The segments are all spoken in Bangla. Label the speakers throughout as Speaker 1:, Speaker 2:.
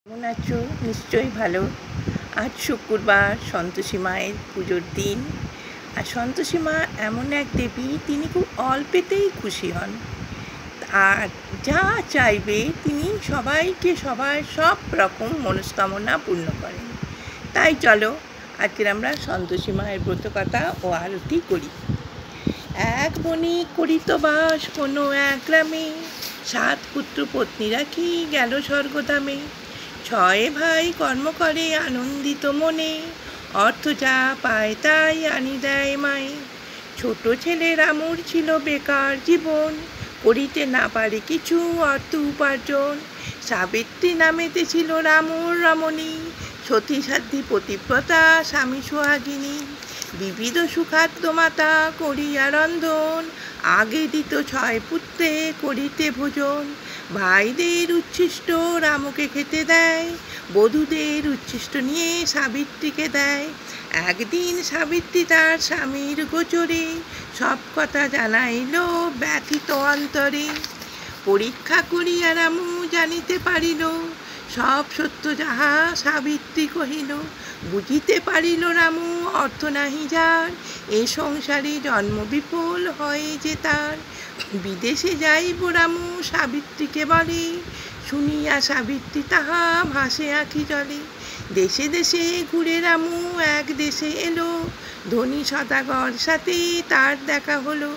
Speaker 1: কেমন আছো? নিশ্চয়ই ভালো। আজ শুক্রবার, সন্তোষী মায়ের পুজোর দিন। আর সন্তোষী মা এমন এক দেবী, তিনি খুব অল্পেতেই খুশি হন। আর যা চাইবে তিনি সবাইকে সব রকম মনস্কামনা পূর্ণ করেন। তাই চলো আজকের আমরা সন্তোষী মায়ের ব্রতকথা ও আরতি করি। এক বণিক করিত বাস কোনো এক গ্রামে, 7 পুত্র পত্নী রাখি গেল স্বর্গধামে। 6 ভাই কর্ম করে আনন্দিত মনে, অর্থ যা পায় তাই আনি দেয় মায়ে। ছোট ছেলে রামুর ছিল বেকার জীবন, করিতে না পারে কিছু অর্থ উপার্জন। সাবিত্রী নামেতে ছিল রামুর রমণী, সতী সাধ্বী পতিব্রতা স্বামী সোহাগিনী। বিবিধ সুখাদ্য মাতা করিয়া রন্ধন, আগে দিত 6 পুত্রে করিতে ভোজন। ভাইদের উচ্ছিষ্ট রামকে খেতে দেয়, বধূদের উচ্ছিষ্ট নিয়ে সাবিত্রীকে দেয়। একদিন সাবিত্রী তার স্বামীর গোচরে, সব কথা জানাইল ব্যথিত অন্তরে। পরীক্ষা করিয়া রামু জানিতে পারিল, সব সত্য যাহা সাবিত্রী কহিল। বুঝিতে পারিল রামু অর্থ নাহি যার, এ সংসারে জন্ম বিফল হয় যে তার। বিদেশে যাইব রামু সাবিত্রীকে বলে, শুনিয়া সাবিত্রী তাহা ভাসে আঁখি জলে। দেশে দেশে ঘুরে রামু এক দেশে এলো, ধনী সদাগর সাথে তার দেখা হলো।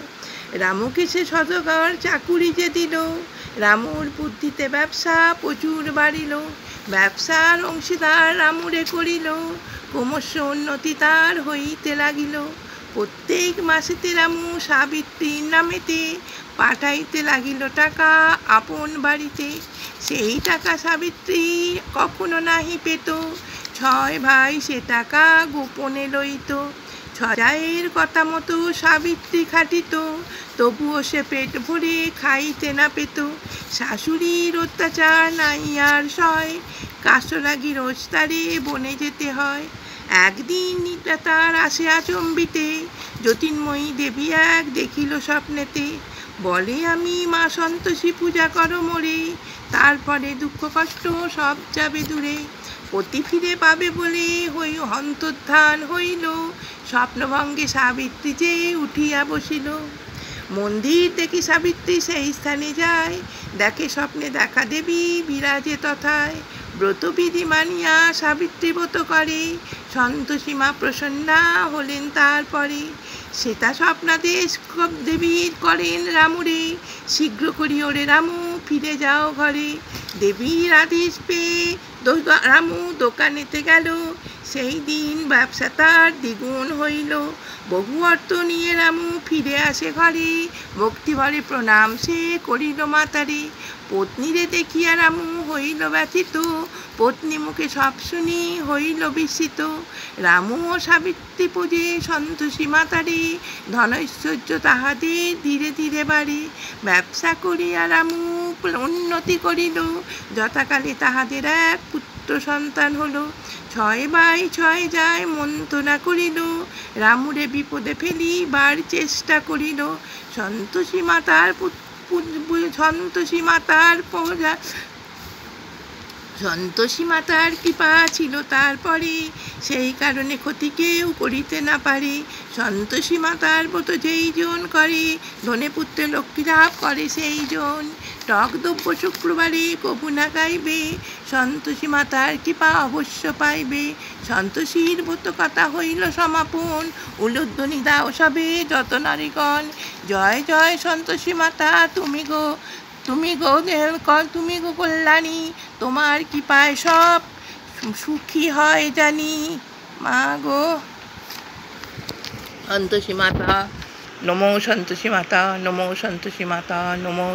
Speaker 1: রামুকে সে সদাগর চাকুরি যে দিল, রামুর বুদ্ধিতে ব্যবসা প্রচুর বাড়িল। ব্যবসার অংশীদার রামুরে করিল, ক্রমশ উন্নতি তার হইতে লাগিল। প্রত্যেক মাসেতে রামু সাবিত্রীর নামেতে পাঠাইতে লাগিল টাকা আপন বাড়িতে। সেই টাকা সাবিত্রী কখনো নাহি পেত, 6 ভাই সে টাকা গোপনে লইত। 6 ভাইয়ের কথা মতো সাবিত্রী খাটিত, তবুও সে পেট ভরে খাইতে না পেত। শাশুড়ির অত্যাচার নাই আর সয়, কাশরাগি রোজ তারে বনে যেতে হয়। একদিন নিদ্রা তার আসে আচম্বিতে, জ্যোতির্ময়ী দেবী এক দেখিল স্বপ্নেতে। বলে আমি মা সন্তোষী পূজা করো মোরে, তারপরে দুঃখ কষ্ট সব যাবে দূরে। পতি ফিরে পাবে বলে অন্তর্ধান হইল, স্বপ্নভঙ্গে সাবিত্রী যে উঠিয়া বসিল। মন্দির দেখি সাবিত্রী সেই স্থানে যায়, দেখে স্বপ্নে দেখা দেবী বিরাজে তথায়। ব্রতবিধি মানিয়া সাবিত্রী ব্রত করে, সন্তোষী মা প্রসন্না হলেন তারপরে। সেটা স্বপ্নাদেশ দেবী করেন রামুরে, শীঘ্র করি ওরে রামু ফিরে যাও ঘরে। দেবীর আদেশ পেয়ে রামু দোকানেতে গেল, সেই দিন ব্যবসা তার দ্বিগুণ হইল। বহু অর্থ নিয়ে রামু ফিরে আসে ঘরে, ভক্তি ভরে প্রণাম সে করিল মাতারে। পত্নীরে দেখিয়া রামু হইল ব্যথিত, পত্নী মুখে সব শুনি হইল বিস্মিত। রামু ও সাবিত্রী পূজে সন্তোষী মাতারে, ধনৈশ্বর্য তাহাদের ধীরে ধীরে বাড়ে। ব্যবসা করিয়া রামু উন্নতি করিল, যথাকালে তাহাদের এক পুত্র সন্তান হলো। 6 ভাই 6 যায় মন্ত্রণা করিল, রামুরে বিপদে ফেলিবার চেষ্টা করিল। সন্তোষী মাতার কৃপা ছিল তারপরে, সেই কারণে ক্ষতি কেউ করিতে না পারে। সন্তোষী মাতার ব্রত যেই জন করে, ধনে পুত্রে লক্ষ্মী লাভ করে সেই জন। টক দ্রব্য শুক্রবারে কবু না গাইবে, সন্তোষী মাতার কৃপা অবশ্য পাইবে। সন্তোষীর ব্রত কথা হইল সমাপন, উলুধ্বনি দাও সবে যত নারীগণ। জয় জয় সন্তোষী মাতা তুমি গো কল্যাণী, তোমার কৃপায় সব সুখী হয় জানি। মা গো সন্তোষী মাতা নমো, সন্তোষী মাতা নমো, সন্তোষী মাতা নমো।